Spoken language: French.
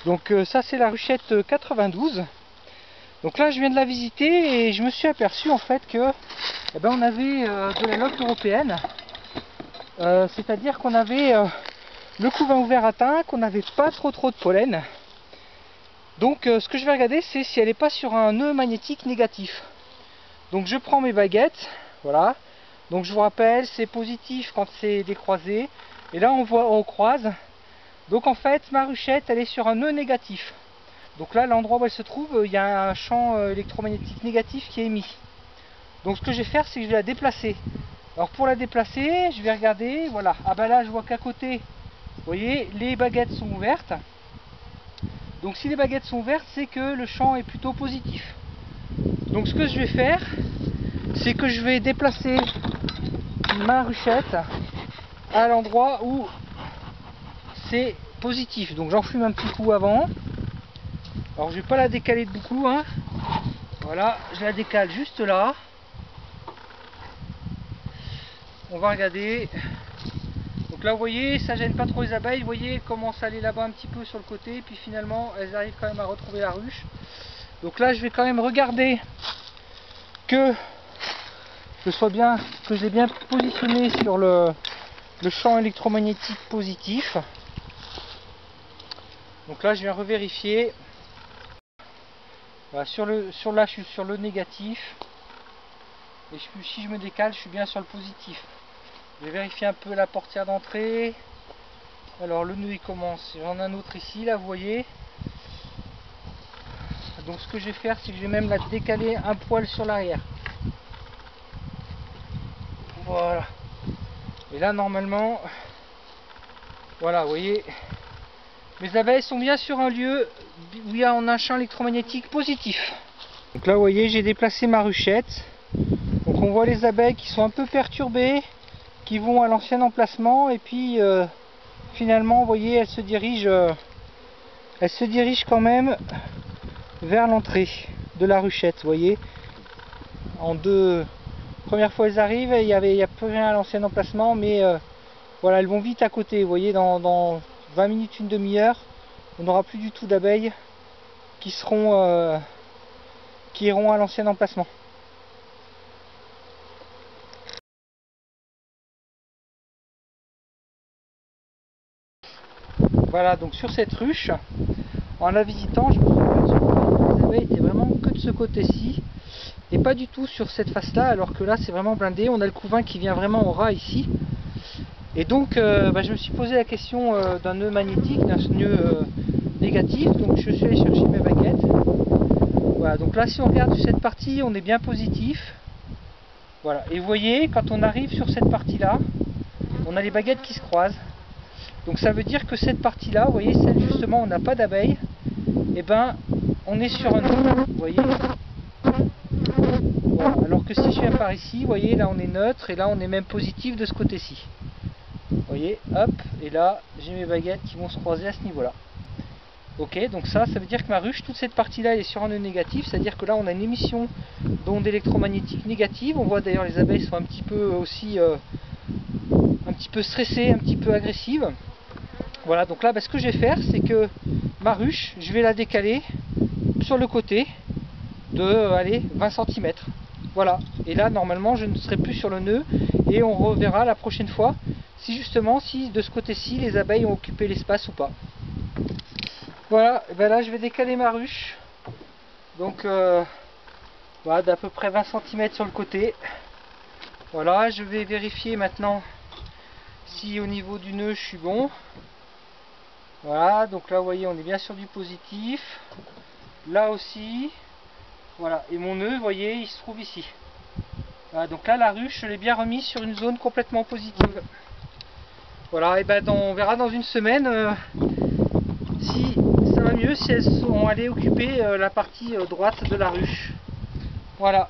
Donc ça c'est la ruchette 92. Donc là je viens de la visiter et je me suis aperçu en fait que on avait de la lotte européenne. C'est-à-dire qu'on avait le couvain ouvert atteint, qu'on n'avait pas trop de pollen. Donc ce que je vais regarder, c'est si elle n'est pas sur un nœud magnétique négatif. Donc je prends mes baguettes, voilà. Donc je vous rappelle, c'est positif quand c'est décroisé. Et là on croise. Donc en fait ma ruchette elle est sur un nœud négatif. Donc là l'endroit où elle se trouve, il y a un champ électromagnétique négatif qui est émis. Donc ce que je vais faire, c'est que je vais la déplacer. Alors pour la déplacer, je vais regarder, voilà. Ah bah là je vois qu'à côté, vous voyez, les baguettes sont ouvertes. Donc si les baguettes sont ouvertes, c'est que le champ est plutôt positif. Donc ce que je vais faire, c'est que je vais déplacer ma ruchette à l'endroit où c'est positif. Donc j'enfume un petit coup avant. Alors je vais pas la décaler de beaucoup, hein. Voilà, je la décale juste là. On va regarder. Donc là vous voyez, ça gêne pas trop les abeilles. Vous voyez, elles commencent à aller là-bas un petit peu sur le côté. Puis finalement, elles arrivent quand même à retrouver la ruche. Donc là je vais quand même regarder que je l'ai bien positionné sur le champ électromagnétique positif. Donc là je viens revérifier. Voilà, là je suis sur le négatif. Et si je me décale, je suis bien sur le positif. Je vais vérifier un peu la portière d'entrée. Alors le nœud il commence. J'en ai un autre ici, là vous voyez. Donc ce que je vais faire, c'est que je vais même la décaler un poil sur l'arrière. Voilà. Et là normalement, voilà, vous voyez, mes abeilles sont bien sur un lieu où il y a un champ électromagnétique positif. Donc là vous voyez, j'ai déplacé ma ruchette. Donc on voit les abeilles qui sont un peu perturbées, qui vont à l'ancien emplacement, et puis finalement vous voyez, elles se dirigent quand même vers l'entrée de la ruchette. Vous voyez, en deux première fois elles arrivent, il n'y a plus rien à l'ancien emplacement, mais voilà, elles vont vite à côté. Vous voyez, dans 20 minutes, une demi-heure, on n'aura plus du tout d'abeilles qui iront à l'ancien emplacement. Voilà, donc sur cette ruche, en la visitant, je me suis aperçu que les abeilles étaient vraiment que de ce côté-ci et pas du tout sur cette face-là, alors que là c'est vraiment blindé. On a le couvain qui vient vraiment au ras ici. Et donc je me suis posé la question d'un nœud magnétique, d'un nœud négatif. Donc je suis allé chercher mes baguettes. Voilà, donc là si on regarde cette partie, on est bien positif. Voilà, et vous voyez, quand on arrive sur cette partie-là, on a les baguettes qui se croisent. Donc ça veut dire que cette partie-là, vous voyez, celle justement où on n'a pas d'abeilles, et on est sur un nœud, vous voyez. Voilà. Alors que si je viens par ici, vous voyez, là on est neutre, et là on est même positif de ce côté-ci. Vous voyez, hop, et là j'ai mes baguettes qui vont se croiser à ce niveau-là. Ok, donc ça veut dire que ma ruche, toute cette partie-là, elle est sur un nœud négatif, c'est-à-dire que là on a une émission d'ondes électromagnétiques négatives. On voit d'ailleurs les abeilles sont un petit peu aussi un petit peu stressées, un petit peu agressives. Voilà, donc là ce que je vais faire, c'est que ma ruche, je vais la décaler sur le côté de 20 cm. Voilà, et là normalement je ne serai plus sur le nœud et on reverra la prochaine fois si justement, si de ce côté-ci les abeilles ont occupé l'espace ou pas. Voilà, et là je vais décaler ma ruche, donc voilà, d'à peu près 20 cm sur le côté. Voilà, je vais vérifier maintenant si au niveau du nœud je suis bon. Voilà, donc là vous voyez, on est bien sur du positif. Là aussi. Voilà, et mon nœud, vous voyez, il se trouve ici. Voilà, donc là la ruche, je l'ai bien remise sur une zone complètement positive. Voilà, et on verra dans une semaine si ça va mieux, si elles sont allées occuper la partie droite de la ruche. Voilà.